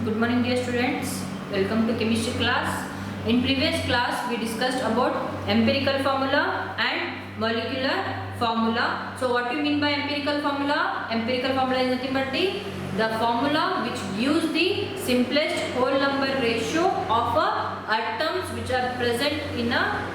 Good morning dear students. Welcome to chemistry class. In previous class we discussed about empirical formula and molecular formula. So what do you mean by empirical formula? Empirical formula is nothing but the formula which gives the simplest whole number ratio of atoms which are present in a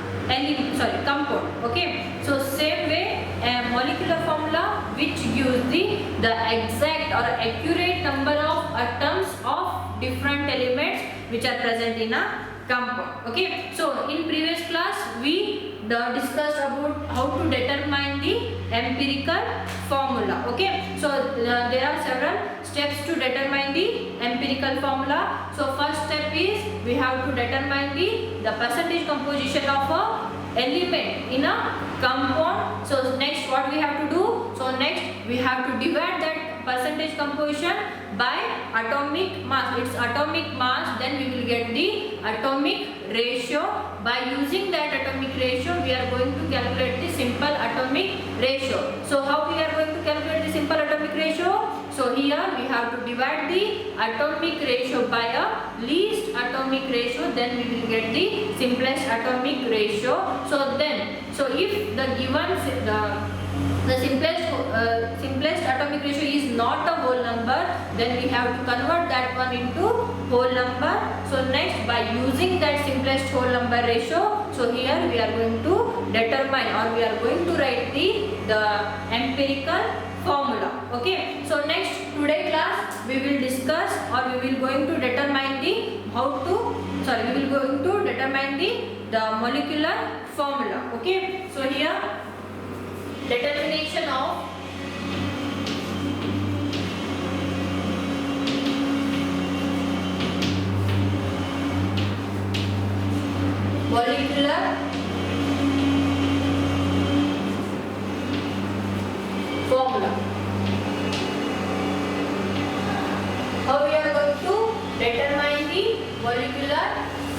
compound. Okay, so same way a molecular formula which gives the exact or accurate number of atoms of different elements which are present in a compound. Okay, so in previous class we discussed about how to determine the empirical formula. Okay, so there are several steps to determine the empirical formula. So first step is we have to determine the percentage composition of a element in a compound. So next what we have to do? So next we have to divide that percentage composition by atomic mass, its atomic mass, then we will get the atomic ratio. By using that atomic ratio we are going to calculate the simple atomic ratio. So how we are going to calculate the simple atomic ratio? So here we have to divide the atomic ratio by a least atomic ratio, then we will get the simplest atomic ratio. So if the given the simplest atomic ratio is not a whole number, then we have to convert that one into whole number. So next, by using that simplest whole number ratio, so here we are going to determine or we are going to write the empirical formula. Okay, so next today class we will discuss or we will going to determine we will going to determine the molecular formula. Okay, so here determination of molecular formula. How we are going to determine the molecular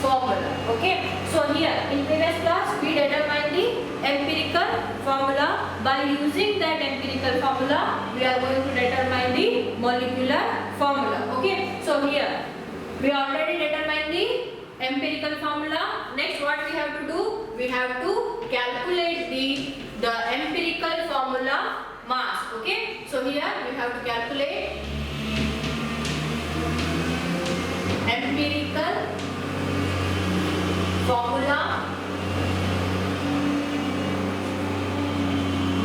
formula? Okay, so here in previous class we determined the empirical formula. By using that empirical formula we are going to determine the molecular formula. Okay, so here we already determined the empirical formula. Next what we have to do? We have to calculate the empirical formula mass. Okay, so here we have to calculate empirical formula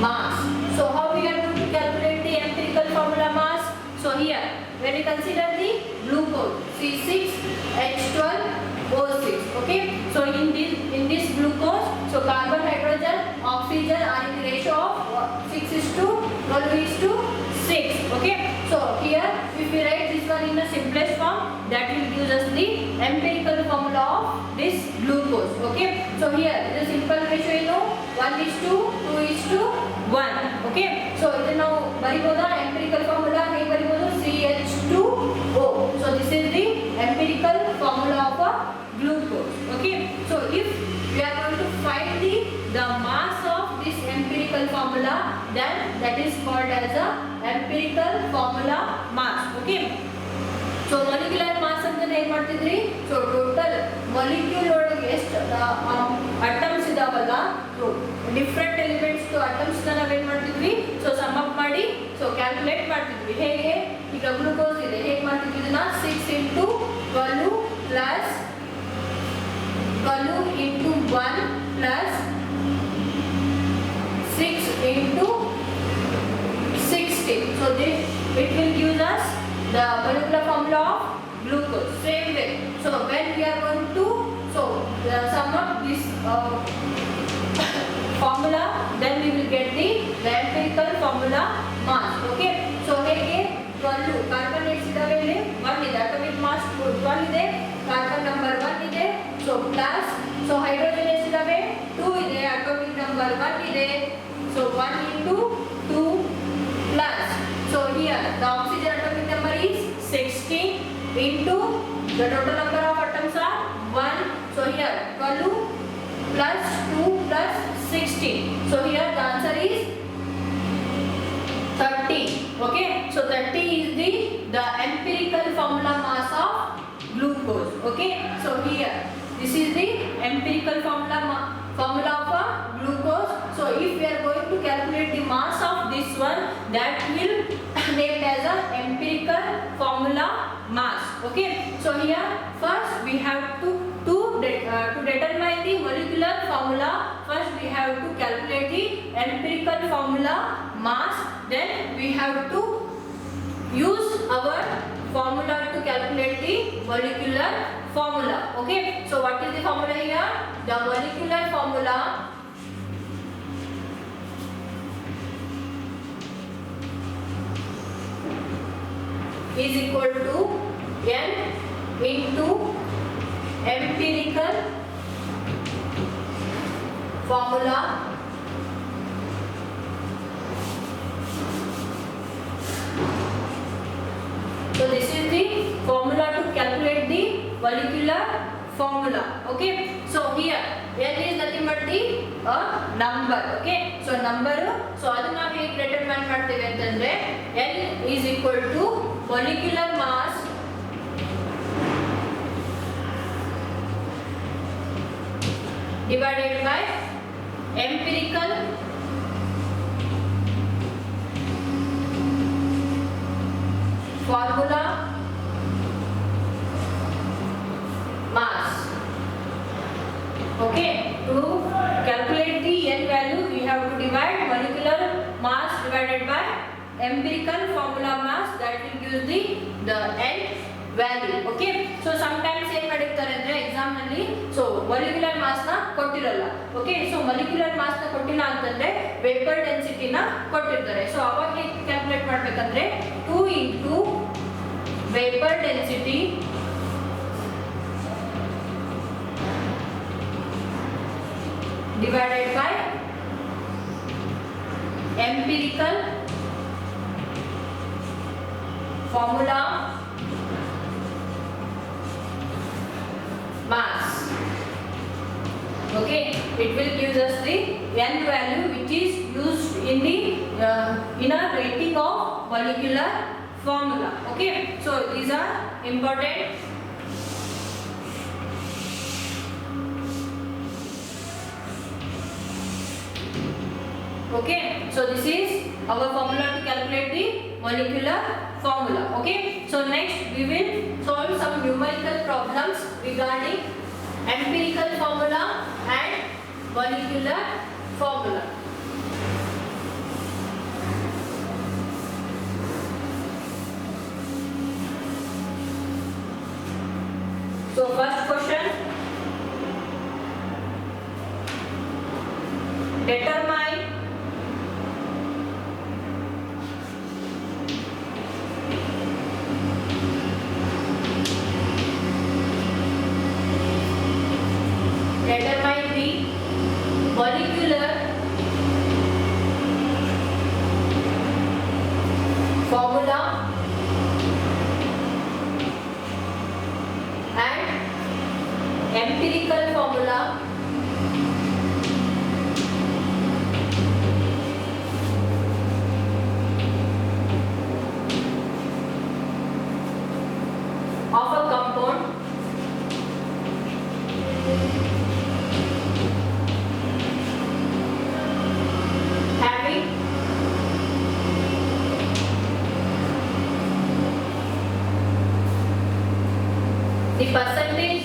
mass. So how we are going to calculate the empirical formula mass? So here when we consider the glucose C6H12O6. Okay, so in this glucose, so carbon, hydrogen, oxygen are in the ratio of 6:12:6. Okay, so here if we write this one in the simplest form, that will give us the empirical formula of this glucose. Okay, so here the simple ratio you know 1:2:1. Okay, so ಇದು ನಾವು ಬರಿಬೋದಾ empirical formula ಹೇಗೆ ಬರಿಬೋದು? CH2O. So this is the empirical formula of a glucose. Okay, so if we are going to find the mass of this empirical formula, then that is called as a empirical formula mass. Okay, so molecular mass ಅಂತ ಏನು ಮಾಡ್ತಿದ್ರಿ? So total molecule ಒಳಗೆ ಎಷ್ಟು atoms ಇದಾವಲ್ಲ, so different elements to atoms ನ ನಾವು ಏನು ಮಾಡ್ತಿದ್ವಿ? So sum up ಮಾಡಿ so calculate ಮಾಡ್ತಿದ್ವಿ. ಹೇಗೆ? ಈಗ ಗ್ಲೂಕೋಸ್ ಇದೆ, ಹೇಗೆ ಮಾಡ್ತಿದ್ವಿ ಇದನ್ನ? 6 into 12 plus 12 into 1 plus 6 into 16. So this it will give us the molecular formula of glucose. Same way. So when we are going to sum up this formula, then we will get the empirical formula mass. Okay. So ಹೇಗೆ 12 carbon ಇದಾವೆ ಇಲ್ಲಿ 1 ಇದೆ, atomic mass 12 ಇದೆ, carbon number 1 ಇದೆ, so plus so hydrogen ಎಷ್ಟಿದಾವೆ 2 ಇದೆ, atomic number 1 ಇದೆ, so 1 into 2 plus so here the oxygen atomic number is 16 into the total number of atoms are 1, so here 12 plus 2 plus 16, so here the answer is 30. Okay, so 30 is the empirical formula mass of Okay, so here this is the empirical formula of a glucose. So if we are going to calculate the mass of this one, that will named as a empirical formula mass. Okay, so here first we have to determine the molecular formula. First we have to calculate the empirical formula mass, then we have to use our formula to calculate the molecular formula. Okay, so what is the formula here? The molecular formula is equal to N into empirical formula So this is the formula to calculate the molecular formula. Okay, so here N is nothing but the number. Okay, so number, so adana hege determine ಮಾಡ್ತೇವೆ ಅಂತಂದ್ರೆ N is equal to molecular mass divided by empirical formula mass. Okay, to calculate the N value we have to divide molecular mass divided by empirical formula mass, that will give the N value. Okay, so sometimes ಏನು ಮಾಡಿರ್ತಾರೆ ಅಂದ್ರೆ exam ನಲ್ಲಿ so molecular mass ನ ಕೊಟ್ಟಿರಲ್ಲ. Okay, so molecular mass ನ ಕೊಟ್ಟಿಲ್ಲ ಅಂತಂದ್ರೆ vapor density ನ ಕೊಟ್ಟಿರ್ತಾರೆ. So ಅವಾಗ ಹೇಗೆ ಕ್ಯಾಲ್ಕುಲೇಟ್ ಮಾಡಬೇಕಂದ್ರೆ 2 into vapor density divided by empirical formula mass. Okay, it will give us the N value which is used in the inner rating of molecular formula. Okay, so these are important. Okay, so this is our formula to calculate the molecular formula. Okay, so next we will solve some numerical problems regarding empirical formula and molecular formula. So first question, determine the molecular formula and empirical formula of a compound having the percentage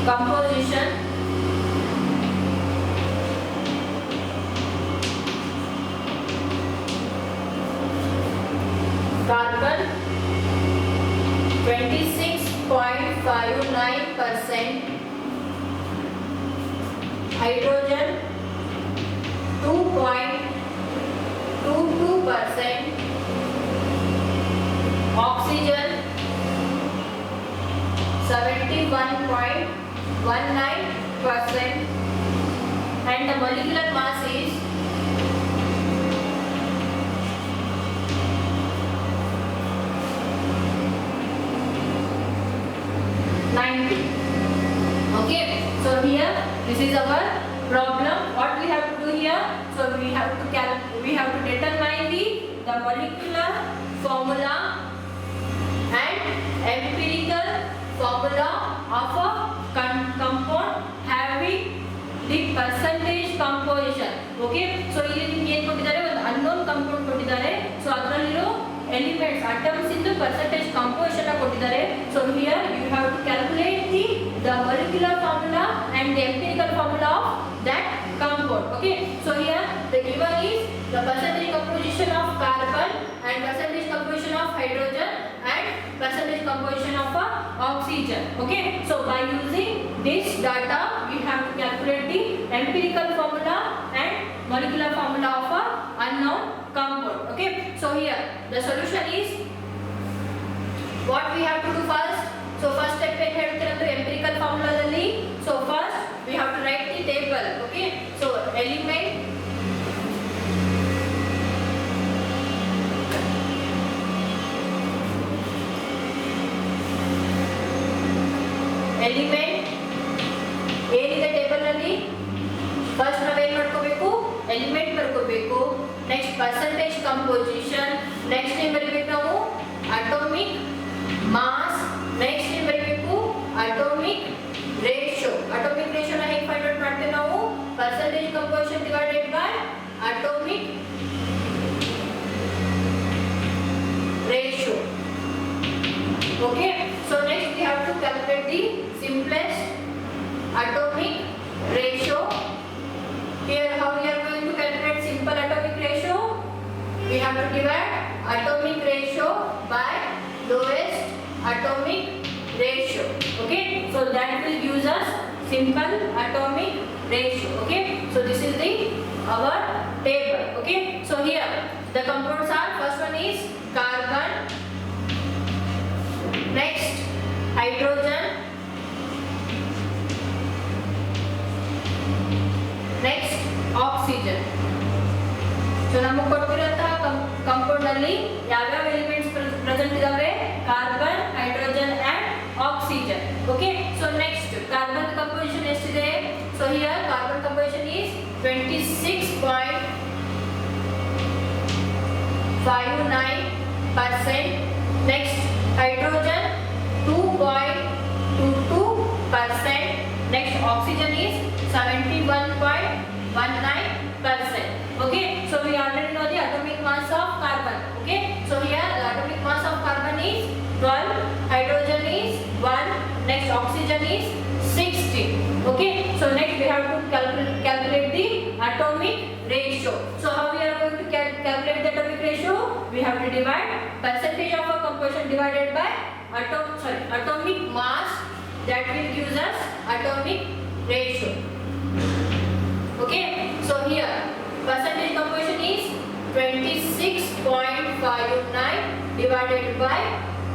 composition carbon 26.59%, hydrogen 2.22%, oxygen 71.19%, and the molecular mass is 90. Okay, so here this is our problem. What we have to do here? So we have to calculate the molecular formula and empirical formula of a compound having the percentage composition. Okay, so ಇಲ್ಲಿ ನಿಮಗೆ ಏನು ಕೊಟ್ಟಿದ್ದಾರೆ, ಒಂದು unknown compound ಕೊಟ್ಟಿದ್ದಾರೆ. So ಅದರಲ್ಲಿರೋ elements atoms ಇಂದು percentage composition ಕೊಟ್ಟಿದ್ದಾರೆ. So here you have to calculate the molecular formula and the empirical formula of that compound. Okay, so here the given is the percentage composition of carbon and percentage composition of hydrogen and percentage composition of oxygen. Okay, so by using this data we have to calculate the empirical formula and molecular formula of a unknown compound. Okay, so here the solution is what we have to do first. So first step ಏನು ಹೇಳ್ತೀರಾ ಅಂದ್ರೆ empirical formula ದಲ್ಲಿ. So first we have to write the table. Okay, so element ಏನಿದೆ table ನಲ್ಲಿ, first ನಾವು ಏನು ಮಾಡ್ಕೋಬೇಕು, element ಬರ್ಕೋಬೇಕು. ನೆಕ್ಸ್ಟ್ ಪರ್ಸೆಂಟೇಜ್ ಕಂಪೋಸಿಷನ್, ನೆಕ್ಸ್ಟ್ ಏನು ಬರೀಬೇಕು ನಾವು, ಅಟೋಮಿಕ್ ಮಾಸ್, ನೆಕ್ಸ್ಟ್ ಏನು ಬರೀಬೇಕು, ಅಟೋಮಿಕ್ ರೇಷಿಯೋ. ಅಟೋಮಿಕ್ ರೇಷಿಯೋನ ಹೇಗೆ ಫೈಂಡ್ ಔಟ್ ಮಾಡ್ತೇವೆ ನಾವು, percentage composition divided by atomic ratio. Okay, so next we have to calculate the simplest atomic ratio. Here how we are going to calculate simple atomic ratio? We have to divide atomic ratio by lowest atomic ratio. Okay, so that will give us simple atomic ratio. Okay, so this is the our table. Okay, so here the compounds are, first one is carbon, next hydrogen, next oxygen. So ನಮಗೆ ಕೊಟ್ಟಿರುವಂತಹ compound ಅಲ್ಲಿ ಯಾವ ಯಾವ elements present ಇದಾವೆ, carbon, hydrogen and oxygen. Okay, so next carbon composition ಎಷ್ಟಿದೆ, so here carbon composition is 26.59%. next hydrogen 2.22%. next oxygen is 71.19%. okay, so we already know the atomic mass of carbon. okay, so here the atomic mass of carbon is 12, hydrogen is 1, next oxygen is 60. okay, so next we have to calculate the atomic ratio. So how we are going to calculate the atomic ratio? We have to divide percentage of a composition divided by atomic mass, that will give us atomic ratio. okay, so here percentage composition is 26.59 divided by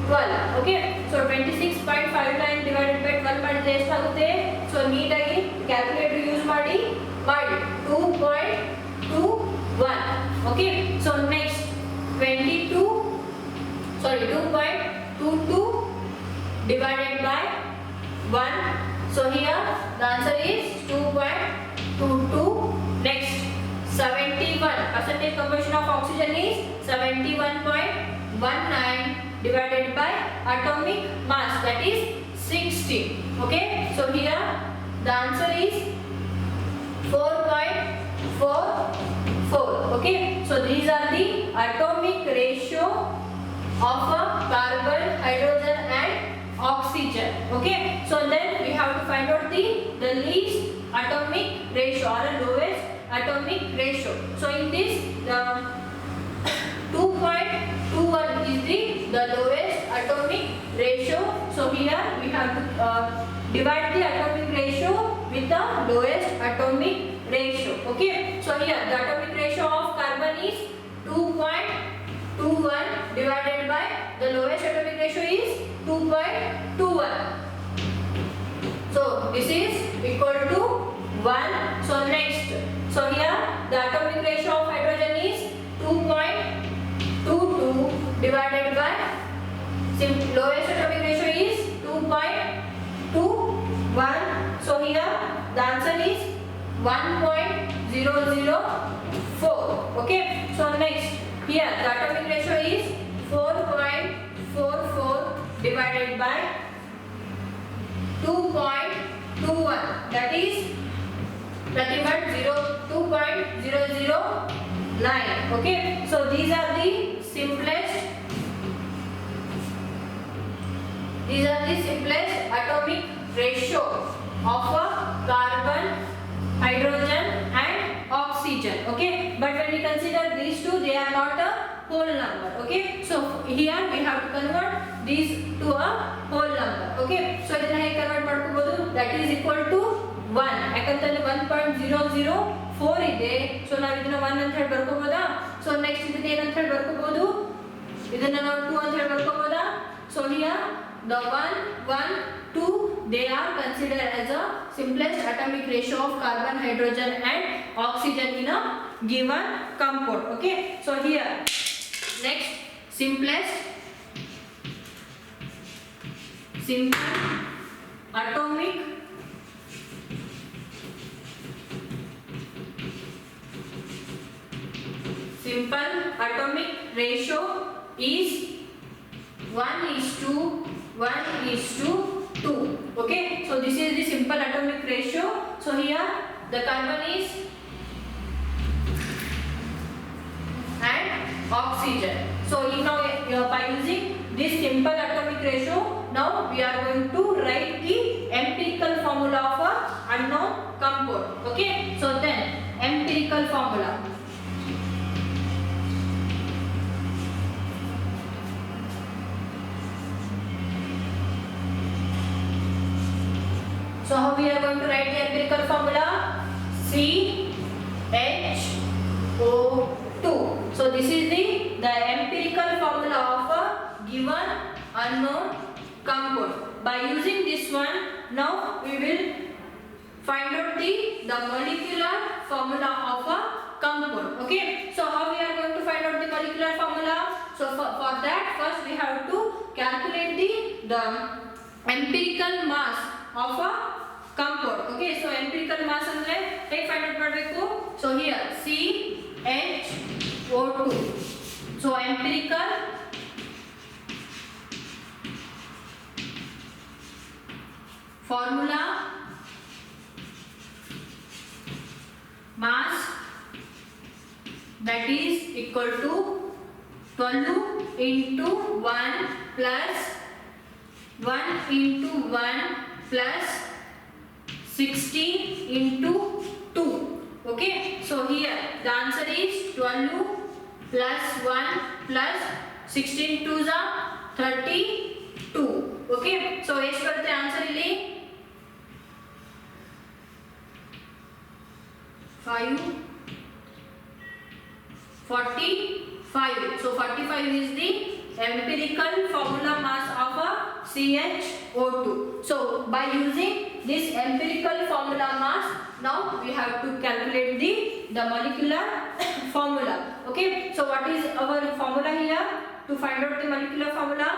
12. okay, so 26.59 divided by 12 ಮಾಡಿದ್ರೆ ಎಷ್ಟಾಗುತ್ತೆ, so ನೀಟಾಗಿ calculator use ಮಾಡಿ 2.21. okay, so next 2.22 divided by 1. so here the answer is 2.22. next 71, percentage composition of oxygen is 71.19 divided by atomic mass, that is 60. okay, so here the answer is 4.44. okay, so these are the atomic ratio of a carbon, hydrogen and oxygen. okay, so then we have to find out the least atomic ratio or the lowest atomic ratio. so in this the 2.21 is the lowest atomic ratio. so here we have to divide the atomic ratio with the lowest atomic ratio. okay, so here the atomic ratio of carbon is 2.21 divided by the lowest atomic ratio is 2.21. so this is equal to 1. so next, so here the atomic ratio of hydrogen is 2.22 divided by lowest atomic ratio is 2.21. so here the answer is 1.004. okay, so next Here the atomic ratio is 4.44 divided by 2.21, that is nothing but 2.009. Okay, so these are the simplest atomic ratio of a carbon, hydrogen and oxygen. Okay, but when we consider these two, they are not a whole number. Okay, so here we have to convert these to a whole number. Okay, so ಇದನ್ನ ಹೇಗೆ convert ಮಾಡ್ಕೊಬಹುದು? That is equal to 1. ಯಾಕಂದ್ರೆ 1.004 ಇದೆ. So ನಾವು ಇದನ್ನ 1 ಅಂತ ಹೇಳಿ ಬರ್ಕೋಬಹುದಾ? So next ಇದನ್ನ ಏನು ಅಂತ ಹೇಳಿ ಬರ್ಕೋಬಹುದು? ಇದನ್ನ ನಾವು 2 ಅಂತ ಹೇಳಿ ಬರ್ಕೋಬಹುದಾ? So here the 1, 1, 2, they are considered as a simplest atomic ratio of carbon, hydrogen and oxygen in a given compound. Okay, so here next simple atomic ratio is 1:2. Okay, so this is the simple atomic ratio. So here the carbon is and oxygen. So now by using this simple atomic ratio, now we are going to write the empirical formula of a unknown compound. Okay, so then empirical formula. So how we are going to write the empirical formula? CHO2. So this is the empirical formula of a given unknown compound. By using this one, now we will find out the molecular formula of a compound. Okay, so how we are going to find out the molecular formula? So for that, first we have to calculate the empirical mass of a compound. Okay, so empirical mass andre hege find out ಮಾಡಬೇಕು? So here CHO2. So empirical formula mass, that is equal to 12 into 1 plus 1 into 1 plus 16 into 2. Okay, so here the answer is 12 plus 1 plus 16 2s are 32. Okay, so ಎಷ್ಟು ಬರುತ್ತೆ answer ಇಲ್ಲಿ? 45. So 45 is the empirical formula mass of a CHO2. So by using this empirical formula mass, now we have to calculate the molecular formula. Okay, so what is our formula here to find out the molecular formula?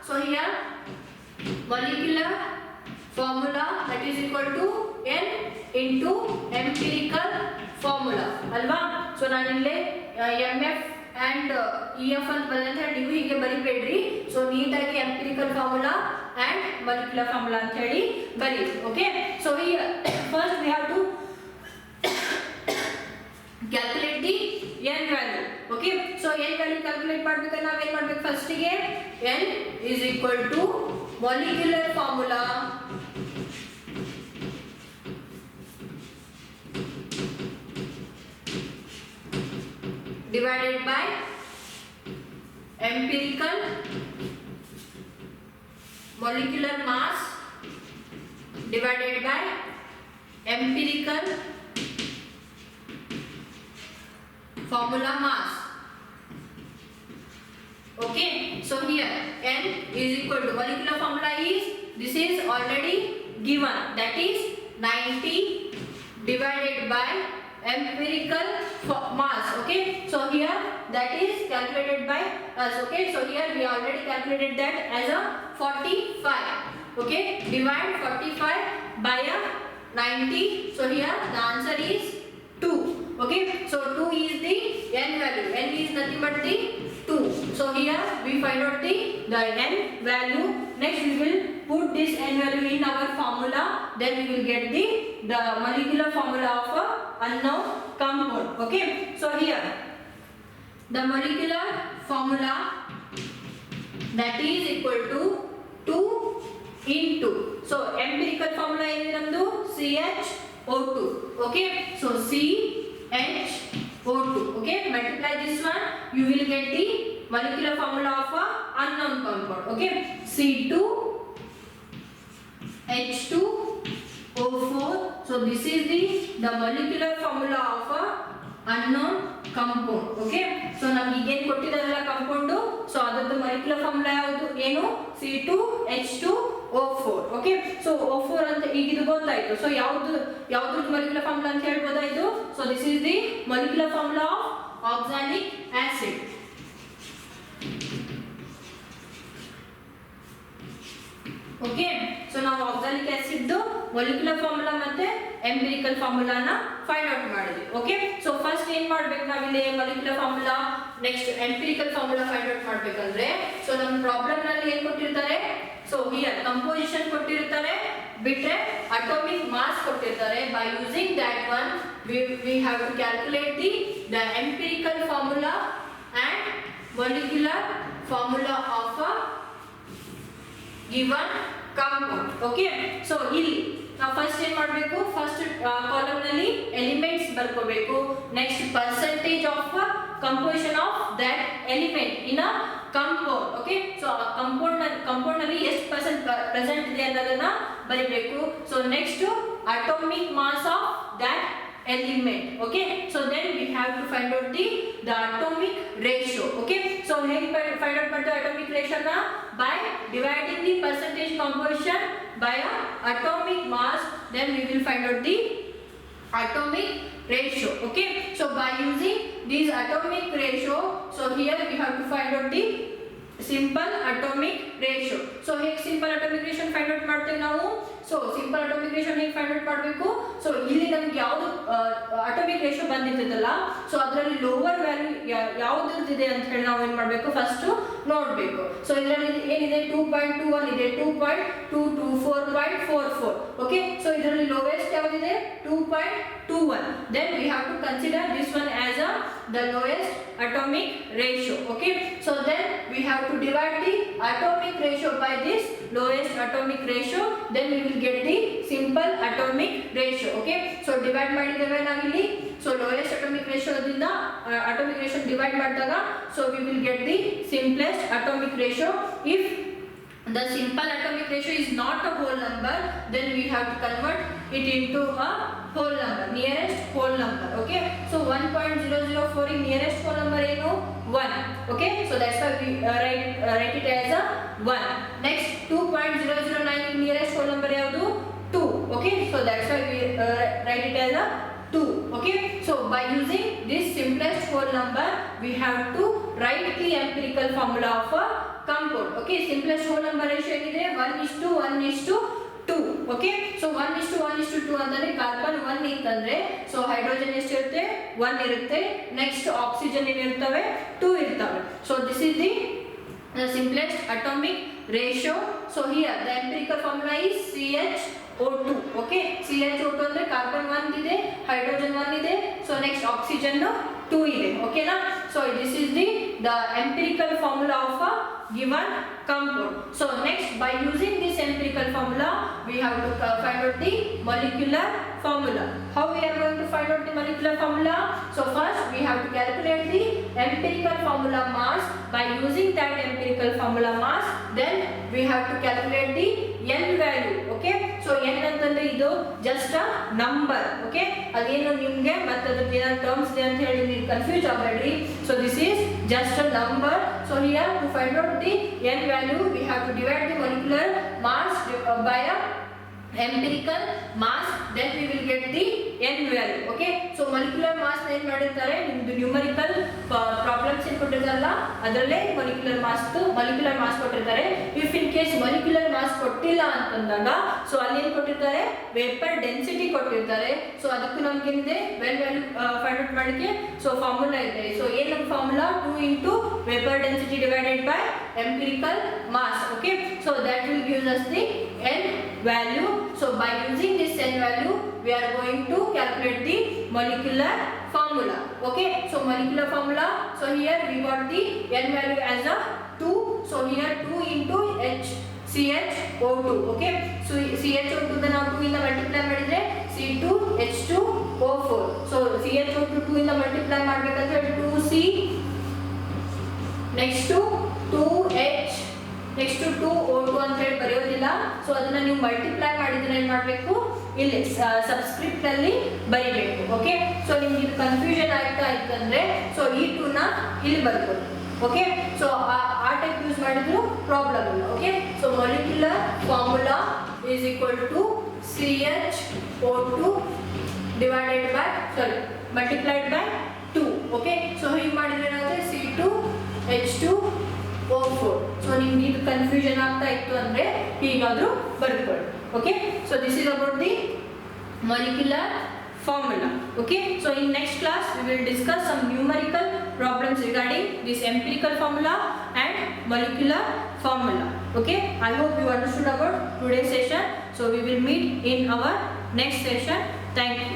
So here molecular formula, that is equal to N into empirical formula alva. So ನಾನು ಇಲ್ಲಿ MF and EF ಅಂತ ಬಂದಂತ ನೀವು ಹೀಗೆ ಬರಿಬೇಡ್ರಿ. So ನೀಟಾಗಿ empirical formula and molecular formula ಅಂತ ಹೇಳಿ ಬರಿ. Okay, so here first we have to calculate the N value. Okay, so N value calculate ಮಾಡಬೇಕಾದ್ರೆ ನಾವು ಏನು ಮಾಡಬೇಕು? ಫಸ್ಟ್ ಗೆ N is equal to molecular formula divided by empirical molecular mass divided by empirical formula mass. Okay, so here N is equal to molecular formula is, this is already given, that is 90 divided by empirical mass. Okay, so here that is calculated by us. Okay, so here we already calculated that as a 45. Okay, divide 45 by a 90. So here the answer is 2. Okay, so 2 is the n value. N is nothing but the 2. So here we find out the n value. Next we will put this n value in our formula. Then we will get the molecular formula of a unknown compound. Okay. So here the molecular formula, that is equal to 2 into. So empirical formula is namdu CHO2. Okay. So CHO2. Okay. Multiply this one. You will get the molecular formula of a unknown compound. Okay. C2H2O4. So this is the molecular formula of a unknown compound. Okay. So ನಮಗೆ ಈಗ ಏನು ಕೊಟ್ಟಿದ್ದಾರಲ್ಲ compound, so ಅದರದ್ದು molecular formula ಯಾವುದು ಏನು C2H2O4. Okay. So O4 ಅಂತ ಈಗ ಇದು ಗೊತ್ತಾಯ್ತು. ಸೊ ಯಾವುದು molecular formula ಅಂತ ಹೇಳ್ಬೋದಾ ಇದು? So this is the molecular formula of oxalic acid. Okay. So ನಾವು ಆಕ್ಸಾಲಿಕ್ ಆಸಿಡ್ ಮೊಲಿಕ್ಯುಲರ್ ಫಾರ್ಮುಲಾ ಮತ್ತೆ ಎಂಪಿರಿಕಲ್ ಫಾರ್ಮುಲಾನ ಫೈಂಡ್ ಔಟ್ ಮಾಡಿದ್ವಿ. ಓಕೆ. ಸೊ ಫಸ್ಟ್ ಏನ್ ಮಾಡ್ಬೇಕು ನಾವಿಲ್ಲಿ molecular formula, next empirical formula find out ಮಾಡ್ಬೇಕಂದ್ರೆ, ಸೊ ನಮ್ಮ ಪ್ರಾಬ್ಲಮ್ ನಲ್ಲಿ ಏನ್ ಕೊಟ್ಟಿರ್ತಾರೆ, ಸೊ ಹಿಯರ್ ಕಂಪೋಸಿಷನ್ ಕೊಟ್ಟಿರ್ತಾರೆ, ಬಿಟ್ರೆ ಅಟೋಮಿಕ್ ಮಾಸ್ ಕೊಟ್ಟಿರ್ತಾರೆ. By using that one we have to calculate the empirical formula and molecular formula of a given compound. Okay. So ಇಲ್ಲಿ ನಾವು ಫಸ್ಟ್ ಏನು ಮಾಡಬೇಕು, ಫಸ್ಟ್ ಕಾಲಮ್ ನಲ್ಲಿ ಎಲಿಮೆಂಟ್ಸ್ ಬರ್ಕೋಬೇಕು. Next percentage of composition of that element in a compound. Okay. So compound ನಲ್ಲಿ ಎಷ್ಟು percent present ಇದೆ ಅನ್ನೋದನ್ನ ಬರೀಬೇಕು. So next atomic mass of that element. Okay. So then we have to find out the atomic ratio. Okay. So ಹೇಗೆ find out ಮಾಡ್ತೀವಿ atomic ratio na? By dividing the percentage composition by atomic mass, then we will find out the atomic ratio. Okay. So by using this atomic ratio, so here we have to find out the simple atomic ratio. So ಹೇಗೆ simple atomic ratio find out ಮಾಡ್ತೀವಿ ನಾವು? So simple atomic ratio ಹೇಗೆ find out ಮಾಡಬೇಕು? So ಇಲ್ಲಿ ನಮ್ಗೆ ಯಾವುದು atomic ratio ಬಂದಿರ್ತದಲ್ಲ, so ಅದರಲ್ಲಿ lower value ಯಾವ್ದಿದೆ ಅಂತ ಹೇಳಿ ನಾವು ಏನು ಮಾಡಬೇಕು, ಫಸ್ಟ್ ನೋಡಬೇಕು. ಸೊ ಇದರಲ್ಲಿ ಏನಿದೆ 2.21 ಇದೆ, 2.22, 4.44. ಓಕೆ. ಸೊ ಇದರಲ್ಲಿ ಲೋವೆಸ್ಟ್ ಯಾವ್ದಿದೆ 2.21. Then we have to consider this one as the lowest atomic ratio. Okay. So then we have to divide the atomic ratio by this lowest atomic ratio, then we will get the simple atomic ratio. Okay. So divide ಮಾಡಿದ್ದೇವೆ ನಾವಿಲ್ಲಿ. So lowest atomic ratio ದಿಂದ atomic ratio divide ಮಾಡಿದಾಗ, so we will get the simplest atomic ratio. If the simple atomic ratio is not a whole number, then we have to convert it into a whole number, nearest whole number. Okay. So 1.004 in nearest whole number ಏನು 1. Okay. So that's why we write it as a 1. Next 2.009 in nearest whole number ಯಾವುದು 2. Okay. So that's why we write it as a 2. Okay. So by using this simplest whole number, we have to write the empirical formula of a compound. Okay. Simplest whole number ratio ಏನಿದೆ 1:1:2. Okay. So 1:1:2 ಅಂತಂದ್ರೆ carbon 1 ಇತ್ತಂದ್ರೆ, so hydrogen ಎಷ್ಟಿರುತ್ತೆ 1 ಇರುತ್ತೆ. Next oxygen ಏನಿರ್ತವೆ 2 ಇರ್ತವೆ. So this is the simplest atomic ratio. So here the empirical formula is CHO2. Okay. CHO2 ಅಂದ್ರೆ carbon 1 ಇದೆ, hydrogen 1 ಇದೆ, so next oxygen 2 ಇದೆ. ಓಕೆನಾ. So this is the empirical formula of a given compound. So next, by using this empirical formula, we have to find out the molecular formula. How we are going to find out the molecular formula? So first we have to calculate the empirical formula mass. By using that empirical formula mass, then we have to calculate the n value. Okay. So n ಅಂತಂದ್ರೆ ಇದು just a number. Okay. ಅದೇನು ನಿಮಗೆ ಮತ್ತೆ ಅದಕ್ಕೆ ಏನಾದ್ರು terms ಇದೆ ಅಂತ ಹೇಳಿ ನೀವು confuse ಆಗಬೇಡ್ರಿ. So this is just a number. So here to find out the n value, we have to divide the molecular mass by a empirical mass, then we will get the n value. Okay, so molecular mass ಏನ್ ಮಾಡಿರ್ತಾರೆ, ನಿಮ್ದು numerical problems ಏನ್ ಕೊಟ್ಟಿರ್ತಾರಲ್ಲ ಅದರಲ್ಲೇ molecular mass ಕೊಟ್ಟಿರ್ತಾರೆ. If in case molecular mass ಕೊಟ್ಟಿಲ್ಲ ಅಂತಂದಾಗ so ಅಲ್ಲಿ ಏನ್ ಕೊಟ್ಟಿರ್ತಾರೆ, ವೇಪರ್ ಡೆನ್ಸಿಟಿ ಕೊಟ್ಟಿರ್ತಾರೆ. ಸೊ ಅದಕ್ಕೂ ನಮ್ಗೆ ಏನಿದೆ, ವೆಲ್ ವ್ಯಾಲ್ಯೂ ಫೈಂಡ್ ಔಟ್ ಮಾಡಲಿಕ್ಕೆ ಸೊ ಫಾರ್ಮುಲಾ ಇದೆ. ಸೊ ಏನ್ ನಮ್ಮ formula, 2 into vapor density divided by empirical mass. Okay, so that will give us the n value. So by using this n value we are going to calculate the molecular formula. Okay, so molecular formula, so here we got the n value as a 2. So here 2 into CHO2. Okay, so CHO2 the ನಾವು 2 ಇಂದ multiply ಮಾಡಿದ್ರೆ C2H2O4. So CHO2 2 ಇಂದ multiply ಮಾಡಬೇಕಂದ್ರೆ 2C next 2H next 2O2 ಅಂತ ಹೇಳಿ ಬರೆಯೋದಿಲ್ಲ. So ಅದನ್ನ ನೀವು multiply ಮಾಡಿದ್ರೆ ಏನು ಮಾಡಬೇಕು, ಇಲ್ಲಿ ಸಬ್ಸ್ಕ್ರಿಪ್ಟ್ ಅಲ್ಲಿ ಬರೀಬೇಕು. ಓಕೆ, ಸೊ ನಿಮ್ಗೆ ಇದು ಕನ್ಫ್ಯೂಷನ್ ಆಗ್ತಾ ಇತ್ತಂದ್ರೆ ಸೊ ಈ 2 ನ ಇಲ್ಲಿ ಬರ್ಬೋದು. ಓಕೆ, ಸೊ ಆ ಟೈಪ್ ಯೂಸ್ ಮಾಡಿದ್ರು ಪ್ರಾಬ್ಲಮ್ ಇಲ್ಲ. Okay, so molecular formula is equal to CHO2 divided by multiplied by 2. Okay, so ಹೀಗೆ ಮಾಡಿದ್ರೆ ಏನಾಗುತ್ತೆ, C2H2O4. ಸೊ ನಿಮ್ಗೆ ಇದು ಕನ್ಫ್ಯೂಷನ್ ಆಗ್ತಾ ಇತ್ತು ಅಂದ್ರೆ ಹೀಗಾದ್ರೂ ಬರ್ಕೊಳ್ಳಿ. Okay, so this is about the molecular formula. Okay, so in next class we will discuss some numerical problems regarding this empirical formula and molecular formula. Okay, I hope you understood about today's session. So we will meet in our next session. Thank you.